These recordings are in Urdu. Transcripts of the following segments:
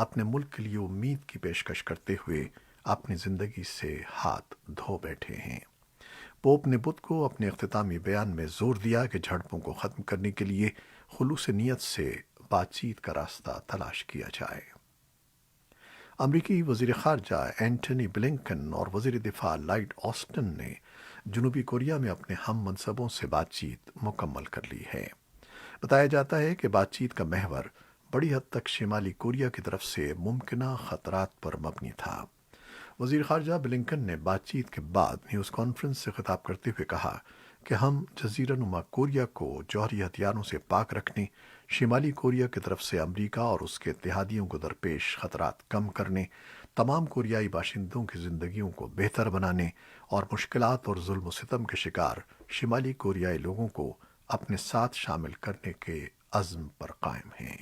اپنے ملک کے لیے امید کی پیشکش کرتے ہوئے اپنی زندگی سے ہاتھ دھو بیٹھے ہیں۔ پوپ نے بدھ کو اپنے اختتامی بیان میں زور دیا کہ جھڑپوں کو ختم کرنے کے لیے خلوص نیت سے بات چیت کا راستہ تلاش کیا جائے۔ امریکی وزیر خارجہ اینٹنی بلنکن اور وزیر دفاع لائیڈ آسٹن نے جنوبی کوریا میں اپنے ہم منصبوں سے بات چیت مکمل کر لی ہے۔ بتایا جاتا ہے کہ بات چیت کا محور بڑی حد تک شمالی کوریا کی طرف سے ممکنہ خطرات پر مبنی تھا۔ وزیر خارجہ بلنکن نے بات چیت کے بعد نیوز کانفرنس سے خطاب کرتے ہوئے کہا کہ ہم جزیرہ نما کوریا کو جوہری ہتھیاروں سے پاک رکھنے، شمالی کوریا کی طرف سے امریکہ اور اس کے اتحادیوں کو درپیش خطرات کم کرنے، تمام کوریائی باشندوں کی زندگیوں کو بہتر بنانے اور مشکلات اور ظلم و ستم کے شکار شمالی کوریائی لوگوں کو اپنے ساتھ شامل کرنے کے عزم پر قائم ہیں۔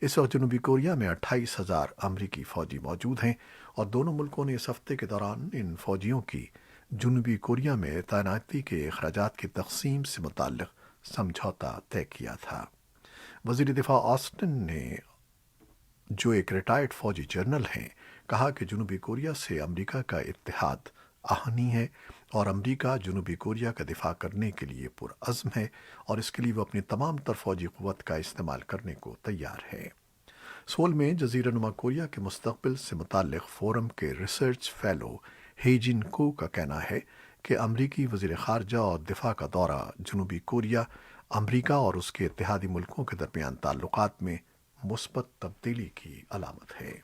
اس وقت جنوبی کوریا میں 28,000 امریکی فوجی موجود ہیں اور دونوں ملکوں نے اس ہفتے کے دوران ان فوجیوں کی جنوبی کوریا میں تعیناتی کے اخراجات کی تقسیم سے متعلق سمجھوتا طے کیا تھا۔ وزیر دفاع آسٹن نے، جو ایک ریٹائرڈ فوجی جنرل ہیں، کہا کہ جنوبی کوریا سے امریکہ کا اتحاد آہنی ہے اور امریکہ جنوبی کوریا کا دفاع کرنے کے لیے پرعزم ہے اور اس کے لیے وہ اپنی تمام تر فوجی قوت کا استعمال کرنے کو تیار ہے۔ سول میں جزیرہ نما کوریا کے مستقبل سے متعلق فورم کے ریسرچ فیلو ہیجن کو کا کہنا ہے کہ امریکی وزیر خارجہ اور دفاع کا دورہ جنوبی کوریا، امریکہ اور اس کے اتحادی ملکوں کے درمیان تعلقات میں مثبت تبدیلی کی علامت ہے۔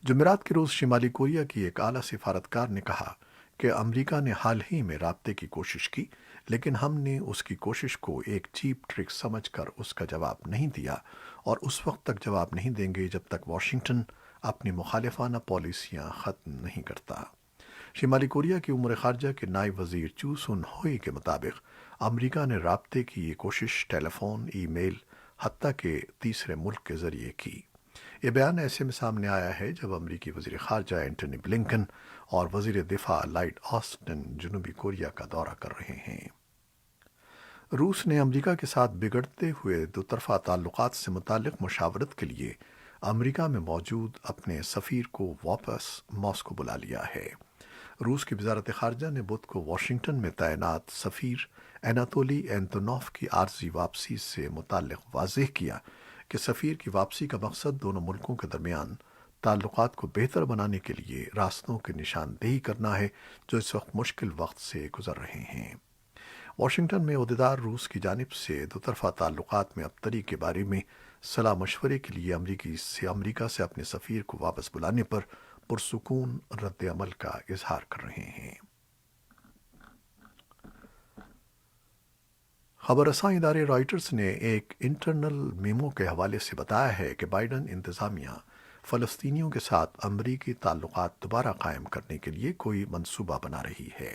جمعرات کے روز شمالی کوریا کی ایک اعلیٰ سفارتکار نے کہا کہ امریکہ نے حال ہی میں رابطے کی کوشش کی، لیکن ہم نے اس کی کوشش کو ایک چیپ ٹرک سمجھ کر اس کا جواب نہیں دیا اور اس وقت تک جواب نہیں دیں گے جب تک واشنگٹن اپنی مخالفانہ پالیسیاں ختم نہیں کرتا۔ شمالی کوریا کی امور خارجہ کے نائب وزیر چو سن ہوئی کے مطابق امریکہ نے رابطے کی یہ کوشش ٹیلی فون، ای میل، حتیٰ کہ تیسرے ملک کے ذریعے کی۔ یہ بیان ایسے میں سامنے آیا ہے جب امریکی وزیر خارجہ اینٹنی بلنکن اور وزیر دفاع لائیڈ آسٹن جنوبی کوریا کا دورہ کر رہے ہیں۔ روس نے امریکہ کے ساتھ بگڑتے ہوئے دو طرفہ تعلقات سے متعلق مشاورت کے لیے امریکہ میں موجود اپنے سفیر کو واپس ماسکو بلا لیا ہے۔ روس کی وزارت خارجہ نے بدھ کو واشنگٹن میں تعینات سفیر اناتولی اینتونوف کی عارضی واپسی سے متعلق واضح کیا کہ سفیر کی واپسی کا مقصد دونوں ملکوں کے درمیان تعلقات کو بہتر بنانے کے لیے راستوں کی نشاندہی کرنا ہے جو اس وقت مشکل وقت سے گزر رہے ہیں۔ واشنگٹن میں عہدیدار روس کی جانب سے دو طرفہ تعلقات میں ابتری کے بارے میں صلاح مشورے کے لیے امریکہ سے اپنے سفیر کو واپس بلانے پر پرسکون رد عمل کا اظہار کر رہے ہیں۔ خبر رساں ادارے رائٹرز نے ایک انٹرنل میمو کے حوالے سے بتایا ہے کہ بائیڈن انتظامیہ فلسطینیوں کے ساتھ امریکی تعلقات دوبارہ قائم کرنے کے لیے کوئی منصوبہ بنا رہی ہے۔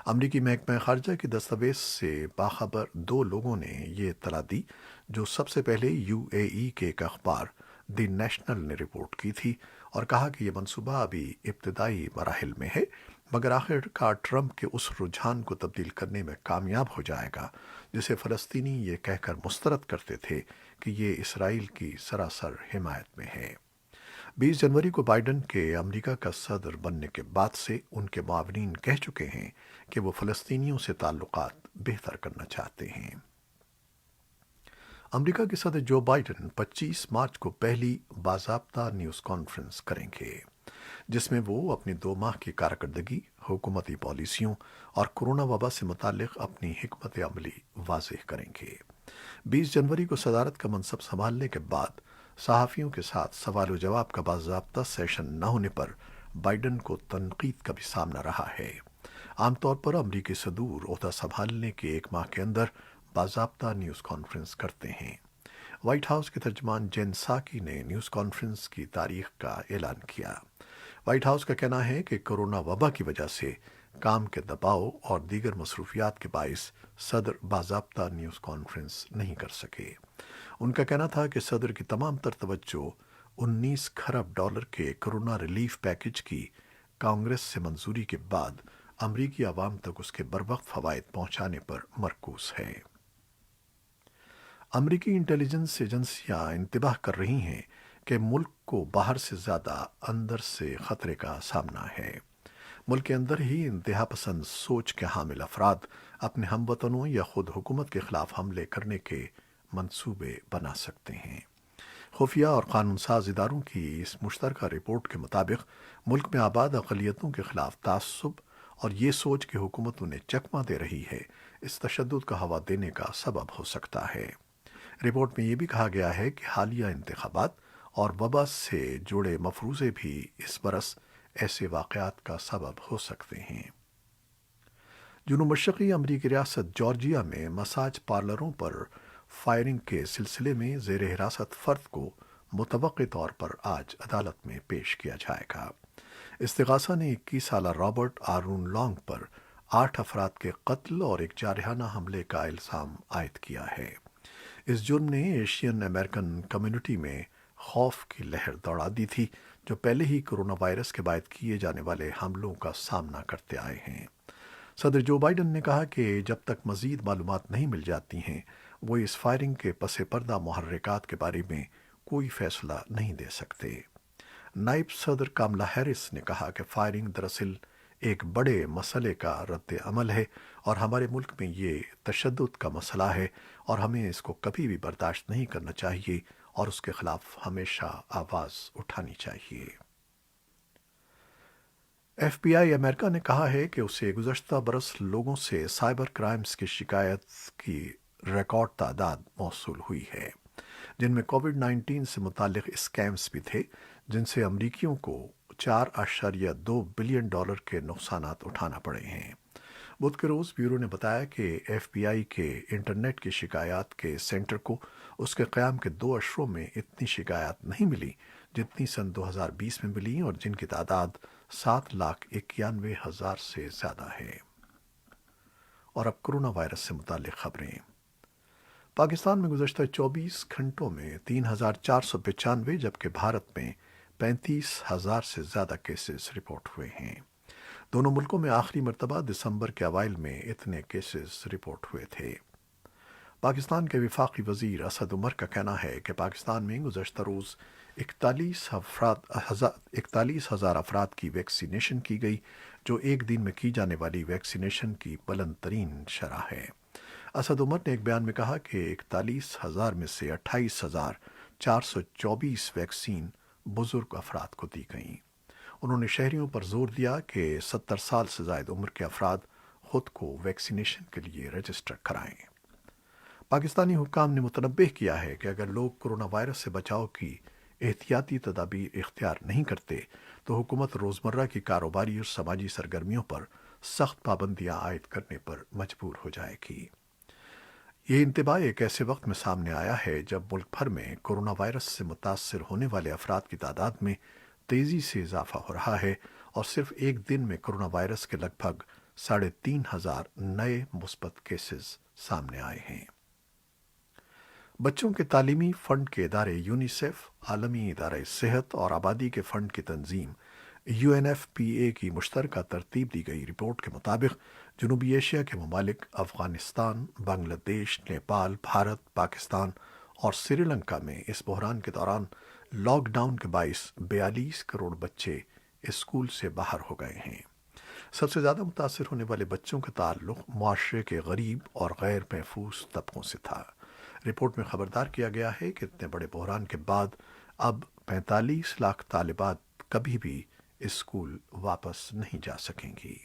امریکی محکمہ خارجہ کی دستاویز سے باخبر دو لوگوں نے یہ اطلاع دی، جو سب سے پہلے یو اے ای کے ایک اخبار دی نیشنل نے رپورٹ کی تھی اور کہا کہ یہ منصوبہ ابھی ابتدائی مراحل میں ہے، مگر آخر کار ٹرمپ کے اس رجحان کو تبدیل کرنے میں کامیاب ہو جائے گا جسے فلسطینی یہ کہہ کر مسترد کرتے تھے کہ یہ اسرائیل کی سراسر حمایت میں ہے۔ 20 جنوری کو بائیڈن کے امریکہ کا صدر بننے کے بعد سے ان کے معاونین کہہ چکے ہیں کہ وہ فلسطینیوں سے تعلقات بہتر کرنا چاہتے ہیں۔ امریکہ کے صدر جو بائیڈن 25 مارچ کو پہلی باضابطہ نیوز کانفرنس کریں گے، جس میں وہ اپنی 2 ماہ کی کارکردگی، حکومتی پالیسیوں اور کورونا وبا سے متعلق اپنی حکمت عملی واضح کریں گے۔ 20 جنوری کو صدارت کا منصب سنبھالنے کے بعد صحافیوں کے ساتھ سوال و جواب کا باضابطہ سیشن نہ ہونے پر بائیڈن کو تنقید کا بھی سامنا رہا ہے۔ عام طور پر امریکی صدور عہدہ سنبھالنے کے 1 ماہ کے اندر باضابطہ نیوز کانفرنس کرتے ہیں۔ وائٹ ہاؤس کے ترجمان جین ساکی نے نیوز کانفرنس کی تاریخ کا اعلان کیا۔ وائٹ ہاؤس کا کہنا ہے کہ کورونا وبا کی وجہ سے کام کے دباؤ اور دیگر مصروفیات کے باعث صدر باضابطہ نیوز کانفرنس نہیں کر سکے۔ ان کا کہنا تھا کہ صدر کی تمام تر توجہ 19 کھرب ڈالر کے کورونا ریلیف پیکج کی کانگریس سے منظوری کے بعد امریکی عوام تک اس کے بروقت فوائد پہنچانے پر مرکوز ہے۔ امریکی انٹیلیجنس ایجنسیاں انتباہ کر رہی ہیں کہ ملک کو باہر سے زیادہ اندر سے خطرے کا سامنا ہے۔ ملک کے اندر ہی انتہا پسند سوچ کے حامل افراد اپنے ہم وطنوں یا خود حکومت کے خلاف حملے کرنے کے منصوبے بنا سکتے ہیں۔ خفیہ اور قانون ساز اداروں کی اس مشترکہ رپورٹ کے مطابق ملک میں آباد اقلیتوں کے خلاف تعصب اور یہ سوچ کہ حکومت انہیں چکمہ دے رہی ہے، اس تشدد کا ہوا دینے کا سبب ہو سکتا ہے۔ رپورٹ میں یہ بھی کہا گیا ہے کہ حالیہ انتخابات اور وبا سے جڑے مفروضے بھی اس برس ایسے واقعات کا سبب ہو سکتے ہیں۔ جنوب مشرقی امریکی ریاست جارجیا میں مساج پارلروں پر فائرنگ کے سلسلے میں زیر حراست فرد کو متوقع طور پر آج عدالت میں پیش کیا جائے گا۔ استغاثہ نے 21 سالہ رابرٹ آرون لانگ پر 8 افراد کے قتل اور ایک جارحانہ حملے کا الزام عائد کیا ہے۔ اس جرم نے ایشین امریکن کمیونٹی میں خوف کی لہر دوڑا دی تھی، جو پہلے ہی کرونا وائرس کے باعث کیے جانے والے حملوں کا سامنا کرتے آئے ہیں۔ صدر جو بائیڈن نے کہا کہ جب تک مزید معلومات نہیں مل جاتی ہیں، وہ اس فائرنگ کے پس پردہ محرکات کے بارے میں کوئی فیصلہ نہیں دے سکتے۔ نائب صدر کاملا ہیرس نے کہا کہ فائرنگ دراصل ایک بڑے مسئلے کا رد عمل ہے اور ہمارے ملک میں یہ تشدد کا مسئلہ ہے اور ہمیں اس کو کبھی بھی برداشت نہیں کرنا چاہیے اور اس کے خلاف ہمیشہ آواز اٹھانی چاہیے۔ ایف بی آئی امریکہ نے کہا ہے کہ اسے گزشتہ برس لوگوں سے سائبر کرائمز کی شکایت کی ریکارڈ تعداد موصول ہوئی ہے، جن میں کووڈ 19 سے متعلق اسکیمز بھی تھے، جن سے امریکیوں کو $4.2 بلین کے نقصانات اٹھانا پڑے ہیں۔ بدھ کے روز بیورو نے بتایا کہ ایف بی آئی کے انٹرنیٹ کی شکایات کے سینٹر کو اس کے قیام کے 2 اشروں میں اتنی شکایات نہیں ملی جتنی سن 2020 میں ملی اور جن کی تعداد 7,91,000 سے زیادہ ہے۔ اور اب کرونا وائرس سے متعلق خبریں۔ پاکستان میں گزشتہ 24 گھنٹوں میں 3,495 جبکہ بھارت میں 35,000 سے زیادہ کیسز رپورٹ ہوئے ہیں۔ دونوں ملکوں میں آخری مرتبہ دسمبر کے اوائل میں اتنے کیسز رپورٹ ہوئے تھے۔ پاکستان کے وفاقی وزیر اسد عمر کا کہنا ہے کہ پاکستان میں گزشتہ روز 41,000 افراد کی ویکسینیشن کی گئی، جو ایک دن میں کی جانے والی ویکسینیشن کی بلند ترین شرح ہے۔ اسد عمر نے ایک بیان میں کہا کہ 41,000 میں سے 28,424 ویکسین بزرگ افراد کو دی گئیں۔ انہوں نے شہریوں پر زور دیا کہ 70 سال سے زائد عمر کے افراد خود کو ویکسینیشن کے لیے رجسٹر کرائیں۔ پاکستانی حکام نے متنبہ کیا ہے کہ اگر لوگ کرونا وائرس سے بچاؤ کی احتیاطی تدابیر اختیار نہیں کرتے تو حکومت روزمرہ کی کاروباری اور سماجی سرگرمیوں پر سخت پابندیاں عائد کرنے پر مجبور ہو جائے گی۔ یہ انتباہ ایک ایسے وقت میں سامنے آیا ہے جب ملک بھر میں کرونا وائرس سے متاثر ہونے والے افراد کی تعداد میں تیزی سے اضافہ ہو رہا ہے اور صرف ایک دن میں کرونا وائرس کے لگ بھگ 3,500 نئے مثبت کیسز سامنے آئے ہیں۔ بچوں کے تعلیمی فنڈ کے ادارے یونیسیف، عالمی ادارہ صحت اور آبادی کے فنڈ کی تنظیم UNFPA کی مشترکہ ترتیب دی گئی رپورٹ کے مطابق جنوبی ایشیا کے ممالک افغانستان، بنگلہ دیش، نیپال، بھارت، پاکستان اور سری لنکا میں اس بحران کے دوران لاک ڈاؤن کے باعث 42 کروڑ بچے اسکول سے باہر ہو گئے ہیں۔ سب سے زیادہ متاثر ہونے والے بچوں کا تعلق معاشرے کے غریب اور غیر محفوظ طبقوں سے تھا۔ رپورٹ میں خبردار کیا گیا ہے کہ اتنے بڑے بحران کے بعد اب 45 لاکھ طالبات کبھی بھی اسکول واپس نہیں جا سکیں گی۔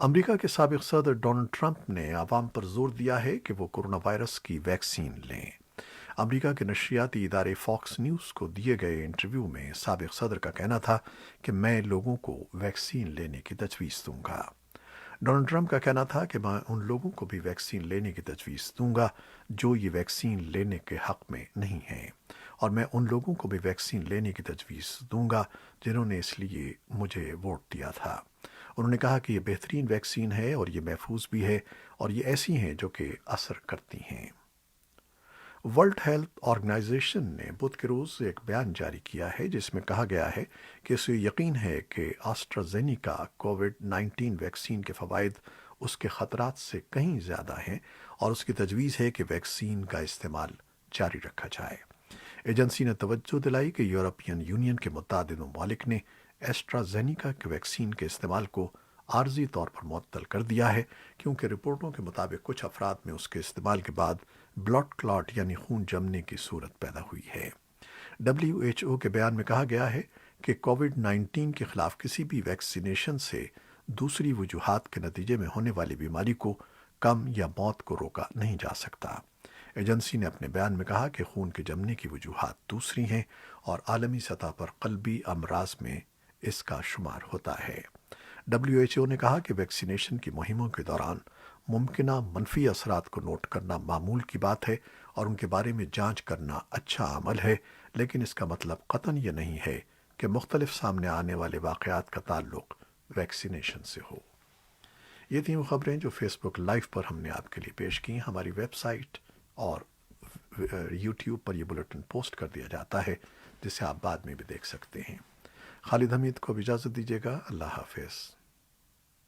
امریکہ کے سابق صدر ڈونلڈ ٹرمپ نے عوام پر زور دیا ہے کہ وہ کرونا وائرس کی ویکسین لیں۔ امریکہ کے نشریاتی ادارے فاکس نیوز کو دیے گئے انٹرویو میں سابق صدر کا کہنا تھا کہ میں لوگوں کو ویکسین لینے کی تجویز دوں گا۔ ڈونلڈ ٹرمپ کا کہنا تھا کہ میں ان لوگوں کو بھی ویکسین لینے کی تجویز دوں گا جو یہ ویکسین لینے کے حق میں نہیں ہیں، اور میں ان لوگوں کو بھی ویکسین لینے کی تجویز دوں گا جنہوں نے اس لیے مجھے ووٹ دیا تھا۔ انہوں نے کہا کہ یہ بہترین ویکسین ہے اور یہ محفوظ بھی ہے اور یہ ایسی ہیں جو کہ اثر کرتی ہیں۔ ورلڈ ہیلتھ آرگنائزیشن نے بدھ کے روز ایک بیان جاری کیا ہے جس میں کہا گیا ہے کہ اسے یقین ہے کہ آسٹرازینیکا کووڈ 19 ویکسین کے فوائد اس کے خطرات سے کہیں زیادہ ہیں اور اس کی تجویز ہے کہ ویکسین کا استعمال جاری رکھا جائے۔ ایجنسی نے توجہ دلائی کہ یورپین یونین کے متعدد ممالک نے ایسٹرازینیکا کے ویکسین کے استعمال کو عارضی طور پر معطل کر دیا ہے، کیونکہ رپورٹوں کے مطابق کچھ افراد میں اس کے استعمال کے بعد بلڈ کلاٹ یعنی خون جمنے کی صورت پیدا ہوئی ہے۔ WHO کے بیان میں کہا گیا ہے کہ کووڈ 19 کے خلاف کسی بھی ویکسینیشن سے دوسری وجوہات کے نتیجے میں ہونے والی بیماری کو کم یا موت کو روکا نہیں جا سکتا۔ ایجنسی نے اپنے بیان میں کہا کہ خون کے جمنے کی وجوہات دوسری ہیں اور عالمی سطح پر قلبی امراض میں اس کا شمار ہوتا ہے۔ WHO نے کہا کہ ویکسینیشن کی مہموں کے دوران ممکنہ منفی اثرات کو نوٹ کرنا معمول کی بات ہے اور ان کے بارے میں جانچ کرنا اچھا عمل ہے، لیکن اس کا مطلب قطعاً یہ نہیں ہے کہ مختلف سامنے آنے والے واقعات کا تعلق ویکسینیشن سے ہو۔ یہ تھیں وہ خبریں جو فیس بک لائیو پر ہم نے آپ کے لیے پیش کی۔ ہماری ویب سائٹ اور یوٹیوب پر یہ بلیٹن پوسٹ کر دیا جاتا ہے، جسے آپ بعد میں بھی دیکھ سکتے ہیں۔ خالد حمید کو اب اجازت دیجیے گا۔ اللہ حافظ۔